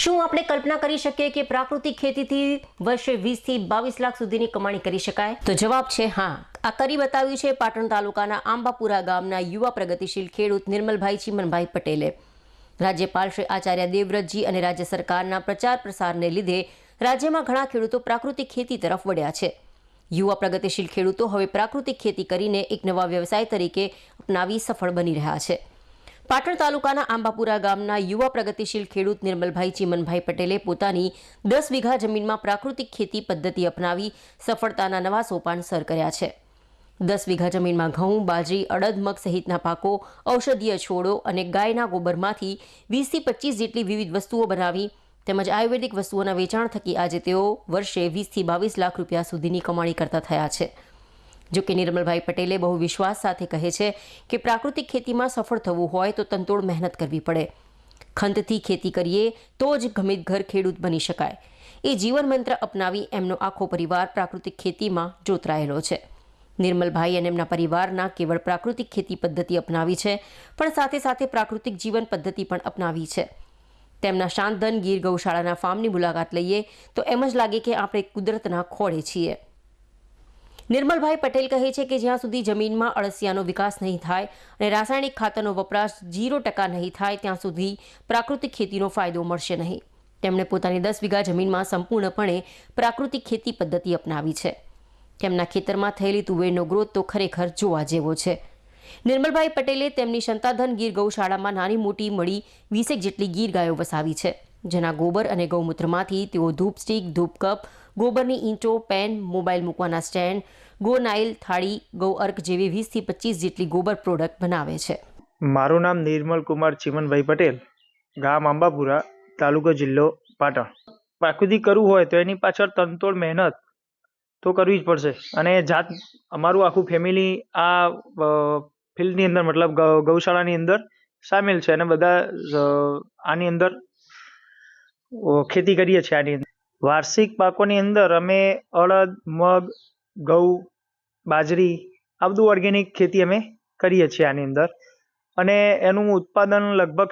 શું આપણે કલ્પના કરી શકીએ કે પ્રાકૃતિક ખેતીથી વર્ષે 20 થી 22 લાખ સુધીની કમાણી કરી શકાય? તો જવાબ છે હા. આ કરી બતાવ્યું છે પાટણ તાલુકાના આંબાપુરા ગામના યુવા પ્રગતિશીલ ખેડૂત નિર્મલભાઈ ચીમનભાઈ પટેલે. રાજ્યપાલ શ્રી આચાર્ય દેવવ્રતજી અને રાજ્ય સરકારના પ્રચાર પ્રસારને લીધે રાજ્યમાં ઘણા ખેડૂતો પ્રાકૃતિક ખેતી તરફ વળ્યા છે. યુવા પ્રગતિશીલ ખેડૂતો હવે પ્રાકૃતિક ખેતી કરીને એક નવા વ્યવસાય તરીકે અપનાવી સફળ બની રહ્યા છે. પાટણ તાલુકાના આંબાપુરા ગામના યુવા પ્રગતિશીલ ખેડૂત નિર્મલભાઈ ચીમનભાઈ પટેલે પોતાની 10 વીઘા જમીનમાં પ્રાકૃતિક ખેતી પદ્ધતિ અપનાવી સફળતાના નવા સોપાન સર કર્યા છે. 10 વીઘા જમીનમાં ઘઉં, બાજરી, અડદ, મગ સહિતના પાકો, ઔષધીય છોડો અને ગાયના ગોબરમાંથી 20 થી 25 જેટલી વિવિધ વસ્તુઓ બનાવી તેમજ આયુર્વેદિક વસ્તુઓના વેચાણ થકી આજે તેઓ વર્ષે 20 થી 22 લાખ રૂપિયા સુધીની કમાણી કરતા થયા છે. જોકે નિર્મલભાઈ પટેલે બહુ વિશ્વાસ સાથે કહે છે કે પ્રાકૃતિક ખેતીમાં સફળ થવું હોય તો તનતોડ મહેનત કરવી પડે. ખંતથી ખેતી કરીએ તો જ ગમીતઘર ખેડૂત બની શકાય. એ જીવન મંત્ર અપનાવી એમનો આખો પરિવાર પ્રાકૃતિક ખેતીમાં જોતરાયેલો છે. નિર્મલભાઈ અને એમના પરિવારના કેવળ પ્રાકૃતિક ખેતી પદ્ધતિ અપનાવી છે પણ સાથે સાથે પ્રાકૃતિક જીવન પદ્ધતિ પણ અપનાવી છે. તેમના શાંતધન ગીર ગૌશાળાના ફાર્મની મુલાકાત લઈએ તો એમ જ લાગે કે આપણે કુદરતના ખોળે છીએ. નિર્મલભાઈ પટેલ કહે છે કે જ્યાં સુધી જમીનમાં અળસિયાનો વિકાસ નહીં થાય અને રાસાયણિક ખાતરનો વપરાશ 0% નહીં થાય ત્યાં સુધી પ્રાકૃતિક ખેતીનો ફાયદો મળશે નહીં. તેમણે પોતાની 10 વીઘા જમીનમાં સંપૂર્ણપણે પ્રાકૃતિક ખેતી પદ્ધતિ અપનાવી છે. તેમના ખેતરમાં થયેલી તુવેરનો ગ્રોથ તો ખરેખર જોવા જેવો છે. નિર્મલભાઈ પટેલે તેમની સંતાધન ગીર ગૌશાળામાં નાની મોટી મળી 20 જેટલી ગીર ગાયો વસાવી છે, જેના ગોબર અને ગૌમૂત્રમાંથી તેઓ ધૂપ સ્ટીક, ધૂપ કપ, ગોબરની ઈંટો, પેન, મોબાઈલ મૂકવાના સ્ટેન્ડ, ગો નાઇલ, થાળી, ગૌ અર્ક જેવી 20 થી 25 જેટલી ગોબર પ્રોડક્ટ બનાવે છે. મારું નામ નિર્મલ કુમાર ચીમનભાઈ પટેલ, ગામ આંબાપુરા, તાલુકો જિલ્લો પાટણ. પ્રાકૃતિક કરવું હોય તો એની પાછળ તનતોડ મહેનત તો કરવી જ પડશે અને અમારું આખું ફેમિલી આ ફિલ્ડની અંદર મતલબ ગૌશાળાની અંદર સામેલ છે અને બધા આની અંદર ખેતી કરીએ છીએ. આની અંદર વાર્ષિક પાકોની અંદર અમે અડદ, મગ, ઘઉં, બાજરી આ બધું ઓર્ગેનિક ખેતી અમે કરીએ છીએ આની અંદર અને એનું ઉત્પાદન લગભગ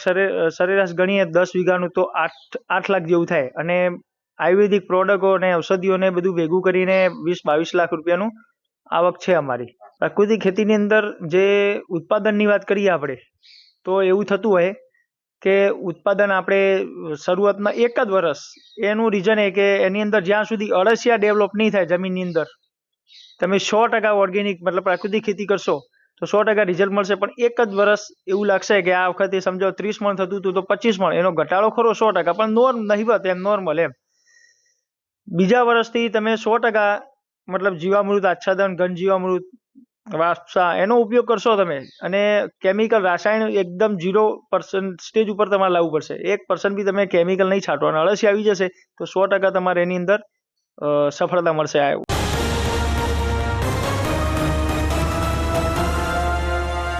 સરેરાશ ગણીએ 10 વીઘાનું તો 8 લાખ જેવું થાય અને આયુર્વેદિક પ્રોડક્ટો અને ઔષધિઓને બધું ભેગું કરીને 20-22 લાખ રૂપિયાનું આવક છે અમારી. પ્રાકૃતિક ખેતીની અંદર જે ઉત્પાદનની વાત કરીએ આપણે તો એવું થતું હોય કે ઉત્પાદન આપણે શરૂઆતમાં એક જ વર્ષ, એનું રીઝન એ કે એની અંદર જ્યાં સુધી અળસિયા ડેવલપ નહીં થાય જમીનની અંદર તમે 100% ઓર્ગેનિક મતલબ પ્રાકૃતિક ખેતી કરશો તો 100% રિઝલ્ટ મળશે. પણ એક જ વર્ષ એવું લાગશે કે આ વખતે સમજો 30 મણ થતું હતું તો 25 મણ, એનો ઘટાડો ખરો 100%, પણ નહિવત એમ નોર્મલ એમ. બીજા વર્ષથી તમે 100% મતલબ જીવામૃત, આચ્છાદન, ઘન જીવામૃત, વાસા એનો ઉપયોગ કરશો તમે અને કેમિકલ રાસાયણ એકદમ 0% સ્ટેજ ઉપર તમારે લાવવું પડશે. 1% બી તમે કેમિકલ નહીં છાંટો અને અળસિયા આવી જશે તો 100% તમારે એની અંદર સફળતા મળશે.